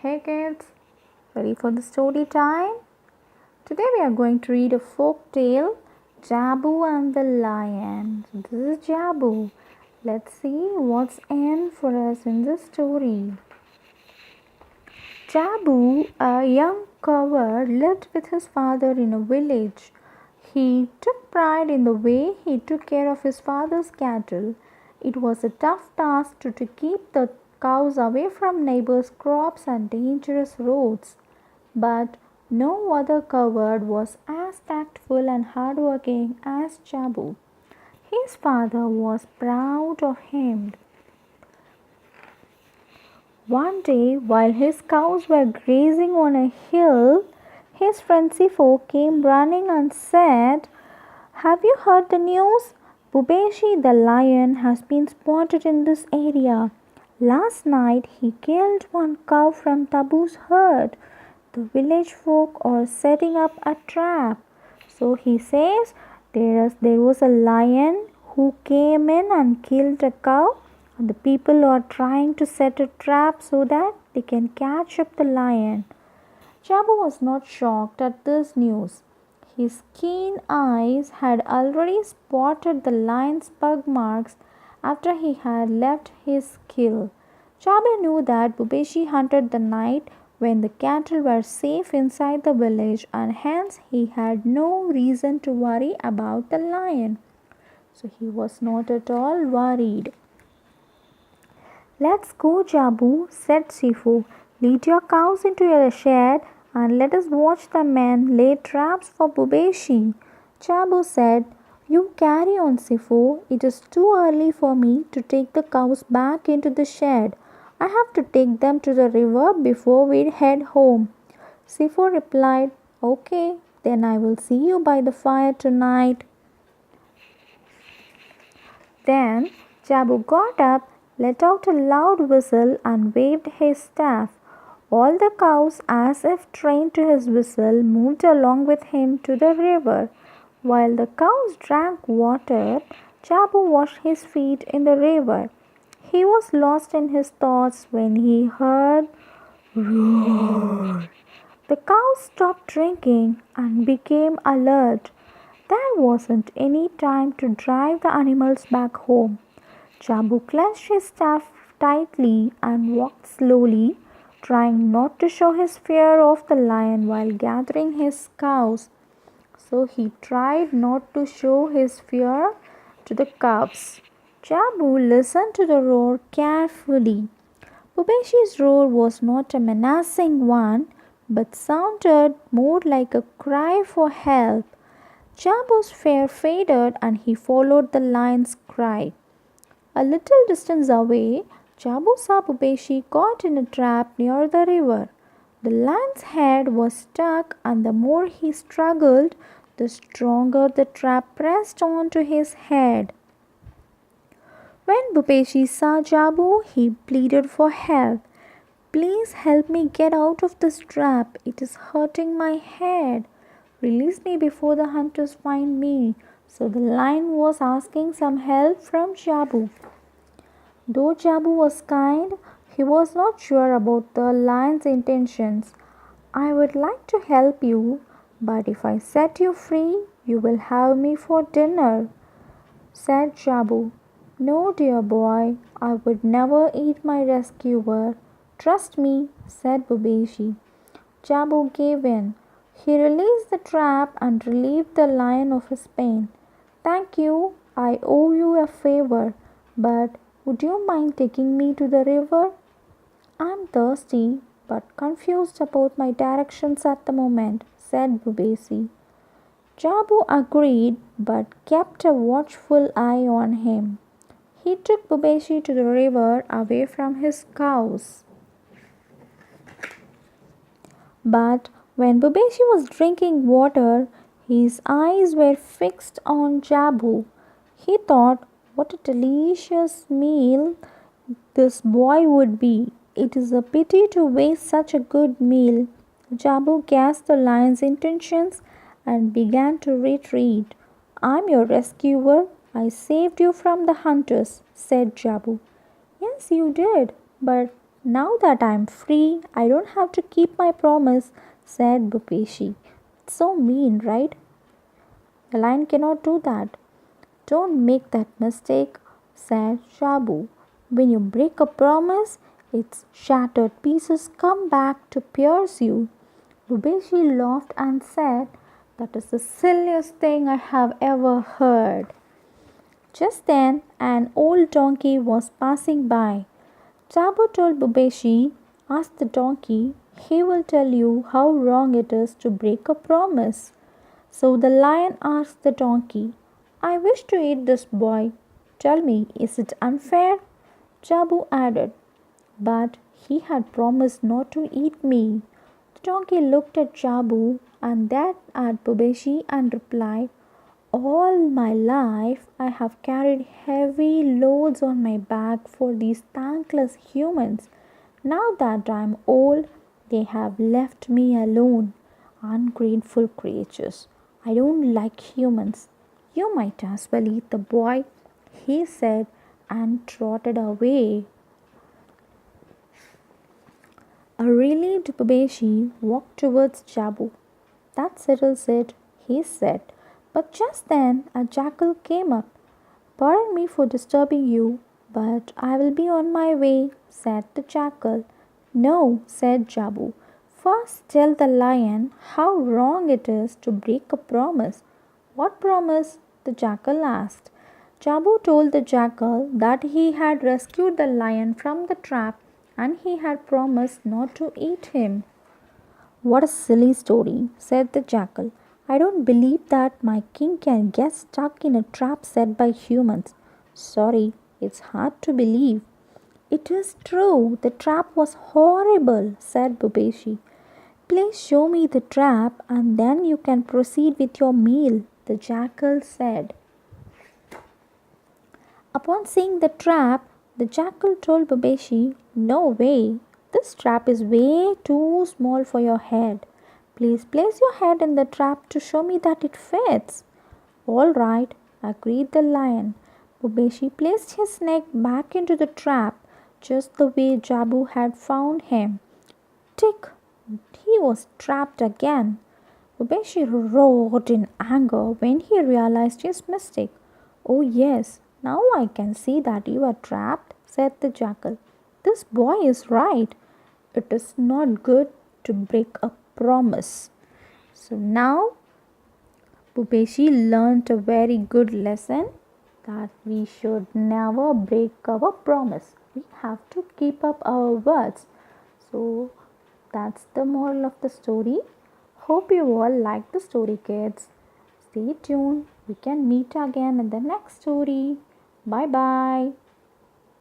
Hey kids, ready for the story time? Today we are going to read a folk tale, Jabu and the Lion. So this is Jabu. Let's see what's in for us in this story. Jabu, a young coward, lived with his father in a village. He took pride in the way he took care of his father's cattle. It was a tough task to keep the cows away from neighbors' crops and dangerous roads. But no other coward was as tactful and hardworking as Jabu. His father was proud of him. One day, while his cows were grazing on a hill, his friend Sifo came running and said, "Have you heard the news? Bubeshi the lion has been spotted in this area. Last night he killed one cow from Tabu's herd. The village folk are setting up a trap. So he says there was a lion who came in and killed a cow, and the people are trying to set a trap so that they can catch up the lion." Jabu was not shocked at this news. His keen eyes had already spotted the lion's pug marks after he had left his kill. Jabu knew that Bubeshi hunted the night when the cattle were safe inside the village, and hence he had no reason to worry about the lion. So he was not at all worried. "Let's go, Jabu," said Sifu. "Lead your cows into your shed and let us watch the men lay traps for Bubeshi." Jabu said, "You carry on, Sifu. It is too early for me to take the cows back into the shed. I have to take them to the river before we head home." Sifu replied, "Okay, then I will see you by the fire tonight." Then Jabu got up, let out a loud whistle, and waved his staff. All the cows, as if trained to his whistle, moved along with him to the river. While the cows drank water, Jabu washed his feet in the river. He was lost in his thoughts when he heard roar. The cows stopped drinking and became alert. There wasn't any time to drive the animals back home. Jabu clenched his staff tightly and walked slowly, trying not to show his fear of the lion while gathering his cows. So he tried not to show his fear to the cubs. Jabu listened to the roar carefully. Bubeshi's roar was not a menacing one, but sounded more like a cry for help. Jabu's fear faded and he followed the lion's cry. A little distance away, Jabu saw Bubeshi caught in a trap near the river. The lion's head was stuck, and the more he struggled, the stronger the trap pressed onto his head. When Bubeshi saw Jabu, he pleaded for help. "Please help me get out of this trap. It is hurting my head. Release me before the hunters find me." So the lion was asking some help from Jabu. Though Jabu was kind, he was not sure about the lion's intentions. "I would like to help you, but if I set you free, you will have me for dinner," said Jabu. "No, dear boy, I would never eat my rescuer. Trust me," said Bubeshi. Jabu gave in. He released the trap and relieved the lion of his pain. "Thank you. I owe you a favor, but would you mind taking me to the river? I'm thirsty but confused about my directions at the moment," said Bubeshi. Jabu agreed but kept a watchful eye on him. He took Bubeshi to the river away from his cows. But when Bubeshi was drinking water, his eyes were fixed on Jabu. He thought, what a delicious meal this boy would be. It is a pity to waste such a good meal. Jabu guessed the lion's intentions and began to retreat. "I'm your rescuer. I saved you from the hunters," said Jabu. "Yes, you did, but Now that I'm free, I don't have to keep my promise, said Bhupeshi. It's so mean, right? The lion cannot do that. Don't make that mistake, said Jabu. When you break a promise, its shattered pieces come back to pierce you. Bhupeshi laughed and said, that is the silliest thing I have ever heard. Just then, an old donkey was passing by. Jabu told Bhupeshi, ask the donkey, he will tell you how wrong it is to break a promise. So the lion asked the donkey, I wish to eat this boy. Tell me, is it unfair? Jabu added, but he had promised not to eat me. The donkey looked at Jabu and then at Bhupeshi and replied, all my life I have carried heavy loads on my back for these thankless humans. Now that I am old, they have left me alone. Ungrateful creatures. I don't like humans. You might as well eat the boy, he said and trotted away. A relieved Babeshi walked towards Jabu. That settles it, he said. But just then a jackal came up. Pardon me for disturbing you, but I will be on my way, said the jackal. No, said Jabu. First tell the lion how wrong it is to break a promise. What promise? The jackal asked. Jabu told the jackal that he had rescued the lion from the trap and he had promised not to eat him. What a silly story, said the jackal. I don't believe that my king can get stuck in a trap set by humans. Sorry, it's hard to believe. It is true, the trap was horrible, said Bhupeshi. Please show me the trap and then you can proceed with your meal, the jackal said. Upon seeing the trap, the jackal told Bhupeshi, no way, this trap is way too small for your head. Please place your head in the trap to show me that it fits. All right, agreed the lion. Bhupeshi placed his neck back into the trap just the way Jabu had found him. Tick! He was trapped again. Bhupeshi roared in anger when he realized his mistake. Oh yes, now I can see that you are trapped, said the jackal. This boy is right. It is not good to break a promise. So now Bhupeshi learnt a very good lesson that we should never break our promise. We have to keep up our words. So that's the moral of the story. Hope you all like the story, kids. Stay tuned. We can meet again in the next story. Bye bye.